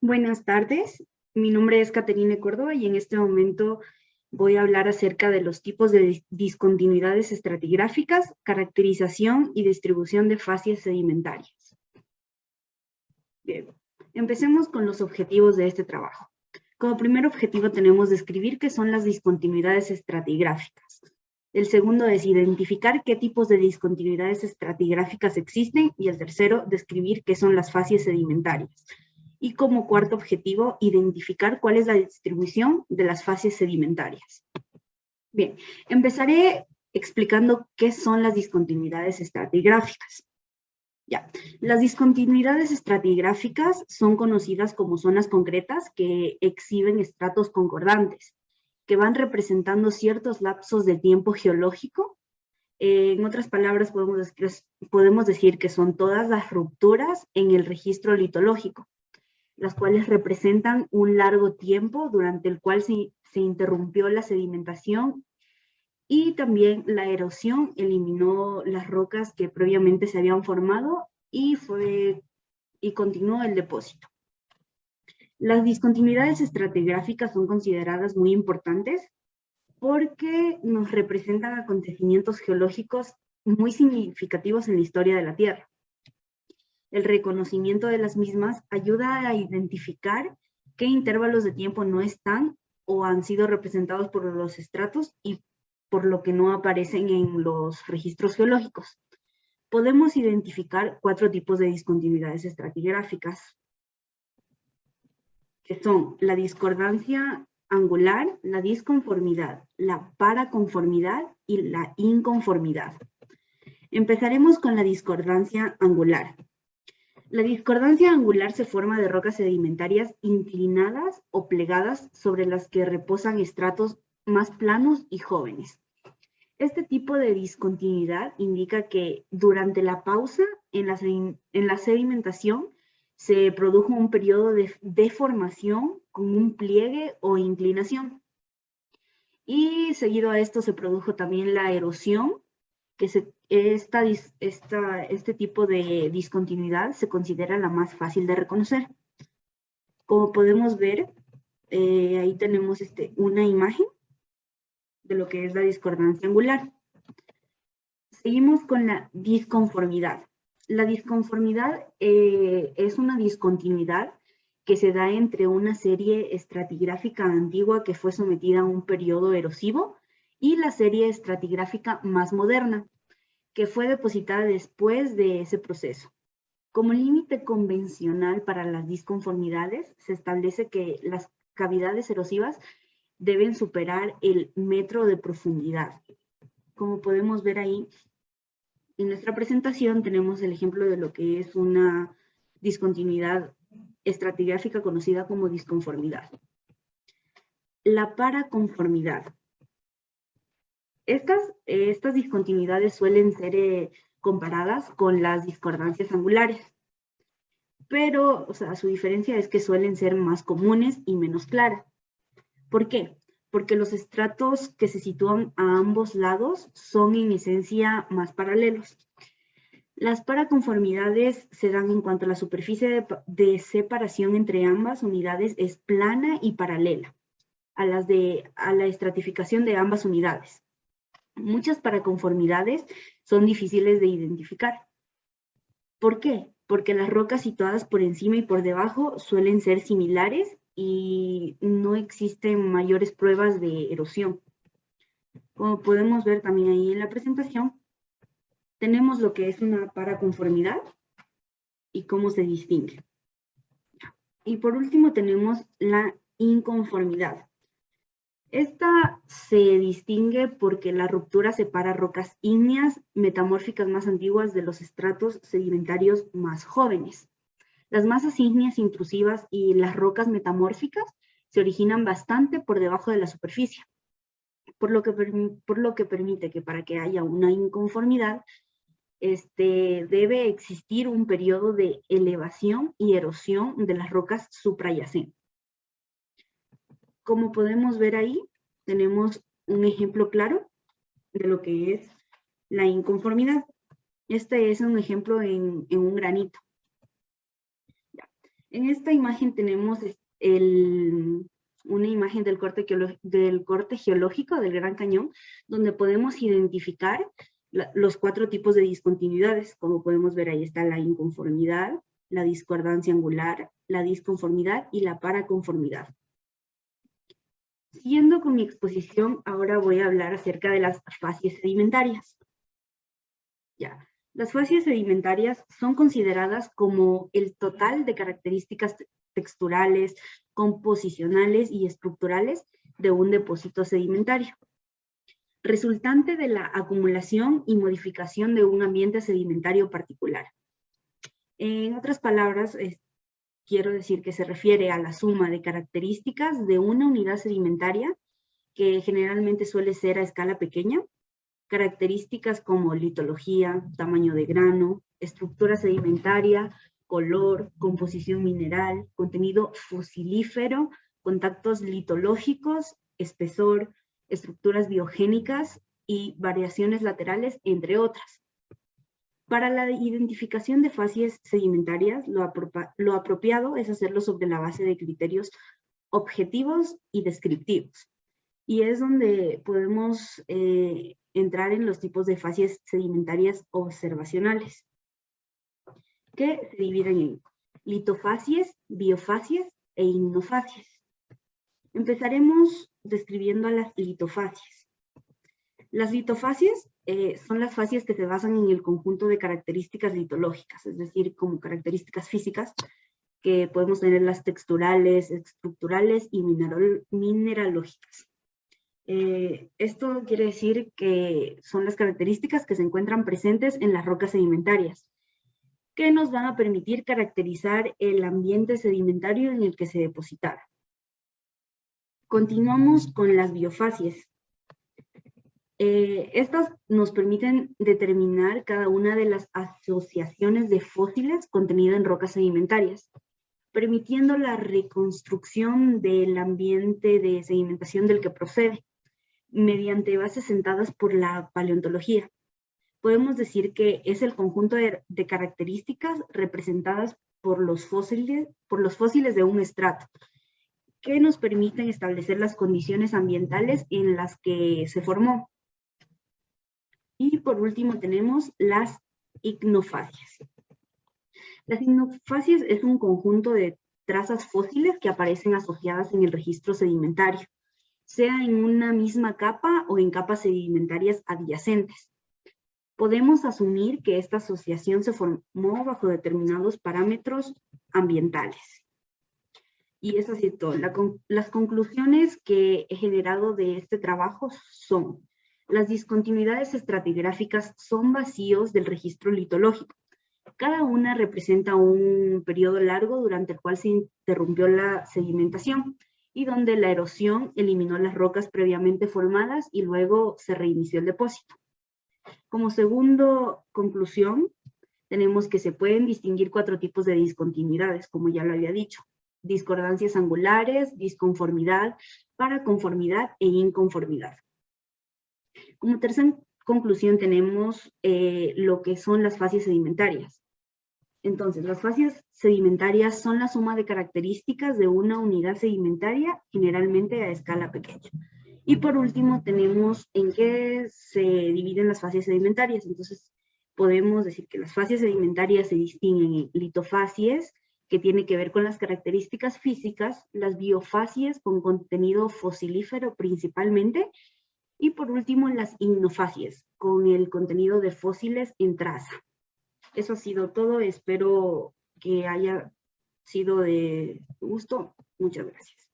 Buenas tardes, mi nombre es Caterine Córdoba y en este momento voy a hablar acerca de los tipos de discontinuidades estratigráficas, caracterización y distribución de facies sedimentarias. Bien, empecemos con los objetivos de este trabajo. Como primer objetivo tenemos describir qué son las discontinuidades estratigráficas. El segundo es identificar qué tipos de discontinuidades estratigráficas existen y el tercero, describir qué son las facies sedimentarias. Y como cuarto objetivo, identificar cuál es la distribución de las facies sedimentarias. Bien, empezaré explicando qué son las discontinuidades estratigráficas. Ya, las discontinuidades estratigráficas son conocidas como zonas concretas que exhiben estratos concordantes, que van representando ciertos lapsos de tiempo geológico. En otras palabras, podemos decir que son todas las rupturas en el registro litológico, las cuales representan un largo tiempo durante el cual se interrumpió la sedimentación y también la erosión eliminó las rocas que previamente se habían formado y continuó el depósito. Las discontinuidades estratigráficas son consideradas muy importantes porque nos representan acontecimientos geológicos muy significativos en la historia de la Tierra. El reconocimiento de las mismas ayuda a identificar qué intervalos de tiempo no están o han sido representados por los estratos y por lo que no aparecen en los registros geológicos. Podemos identificar 4 tipos de discontinuidades estratigráficas, que son la discordancia angular, la disconformidad, la paraconformidad y la inconformidad. Empezaremos con la discordancia angular. La discordancia angular se forma de rocas sedimentarias inclinadas o plegadas sobre las que reposan estratos más planos y jóvenes. Este tipo de discontinuidad indica que durante la pausa en la sedimentación se produjo un periodo de deformación con un pliegue o inclinación. Y seguido a esto se produjo también la erosión, que este tipo de discontinuidad se considera la más fácil de reconocer. Como podemos ver, ahí tenemos una imagen de lo que es la discordancia angular. Seguimos con la disconformidad. La disconformidad es una discontinuidad que se da entre una serie estratigráfica antigua que fue sometida a un periodo erosivo y la serie estratigráfica más moderna, que fue depositada después de ese proceso. Como límite convencional para las disconformidades, se establece que las cavidades erosivas deben superar el metro de profundidad. Como podemos ver ahí, en nuestra presentación tenemos el ejemplo de lo que es una discontinuidad estratigráfica conocida como disconformidad. La paraconformidad. Estas discontinuidades suelen ser comparadas con las discordancias angulares, pero su diferencia es que suelen ser más comunes y menos claras. ¿Por qué? Porque los estratos que se sitúan a ambos lados son en esencia más paralelos. Las paraconformidades se dan en cuanto a la superficie de separación entre ambas unidades es plana y paralela a la estratificación de ambas unidades. Muchas paraconformidades son difíciles de identificar. ¿Por qué? Porque las rocas situadas por encima y por debajo suelen ser similares y no existen mayores pruebas de erosión. Como podemos ver también ahí en la presentación, tenemos lo que es una paraconformidad y cómo se distingue. Y por último tenemos la inconformidad. Esta se distingue porque la ruptura separa rocas ígneas metamórficas más antiguas de los estratos sedimentarios más jóvenes. Las masas ígneas intrusivas y las rocas metamórficas se originan bastante por debajo de la superficie, por lo que permite que para que haya una inconformidad, debe existir un periodo de elevación y erosión de las rocas suprayacentes. Como podemos ver ahí, tenemos un ejemplo claro de lo que es la inconformidad. Este es un ejemplo en un granito. En esta imagen tenemos una imagen del corte geológico del Gran Cañón, donde podemos identificar los 4 tipos de discontinuidades. Como podemos ver, ahí está la inconformidad, la discordancia angular, la disconformidad y la paraconformidad. Siguiendo con mi exposición, ahora voy a hablar acerca de las facies sedimentarias. Ya. Las facies sedimentarias son consideradas como el total de características texturales, composicionales y estructurales de un depósito sedimentario, resultante de la acumulación y modificación de un ambiente sedimentario particular. En otras palabras, quiero decir que se refiere a la suma de características de una unidad sedimentaria, que generalmente suele ser a escala pequeña, características como litología, tamaño de grano, estructura sedimentaria, color, composición mineral, contenido fosilífero, contactos litológicos, espesor, estructuras biogénicas y variaciones laterales, entre otras. Para la identificación de facies sedimentarias, lo apropiado es hacerlo sobre la base de criterios objetivos y descriptivos. Y es donde podemos entrar en los tipos de facies sedimentarias observacionales, que se dividen en litofacies, biofacies e ignofacies. Empezaremos describiendo a las litofacies. Las litofacies son las facies que se basan en el conjunto de características litológicas, es decir, como características físicas, que podemos tener las texturales, estructurales y mineralógicas. Esto quiere decir que son las características que se encuentran presentes en las rocas sedimentarias, que nos van a permitir caracterizar el ambiente sedimentario en el que se depositaron. Continuamos con las biofacies. Estas nos permiten determinar cada una de las asociaciones de fósiles contenidas en rocas sedimentarias, permitiendo la reconstrucción del ambiente de sedimentación del que procede, mediante bases sentadas por la paleontología. Podemos decir que es el conjunto de características representadas por los fósiles de un estrato, que nos permiten establecer las condiciones ambientales en las que se formó. Y por último tenemos las ignofacies. Las ignofacies es un conjunto de trazas fósiles que aparecen asociadas en el registro sedimentario, sea en una misma capa o en capas sedimentarias adyacentes. Podemos asumir que esta asociación se formó bajo determinados parámetros ambientales. Y eso sí, todo. Las conclusiones que he generado de este trabajo son: las discontinuidades estratigráficas son vacíos del registro litológico. Cada una representa un periodo largo durante el cual se interrumpió la sedimentación y donde la erosión eliminó las rocas previamente formadas y luego se reinició el depósito. Como segunda conclusión, tenemos que se pueden distinguir 4 tipos de discontinuidades, como ya lo había dicho: discordancias angulares, disconformidad, paraconformidad e inconformidad. Como tercera conclusión tenemos lo que son las facies sedimentarias. Entonces, las facies sedimentarias son la suma de características de una unidad sedimentaria, generalmente a escala pequeña. Y por último, tenemos en qué se dividen las facies sedimentarias. Entonces, podemos decir que las facies sedimentarias se distinguen en litofacies, que tiene que ver con las características físicas, las biofacies con contenido fosilífero principalmente, y por último las ignofacies, con el contenido de fósiles en traza. Eso ha sido todo, espero que haya sido de gusto. Muchas gracias.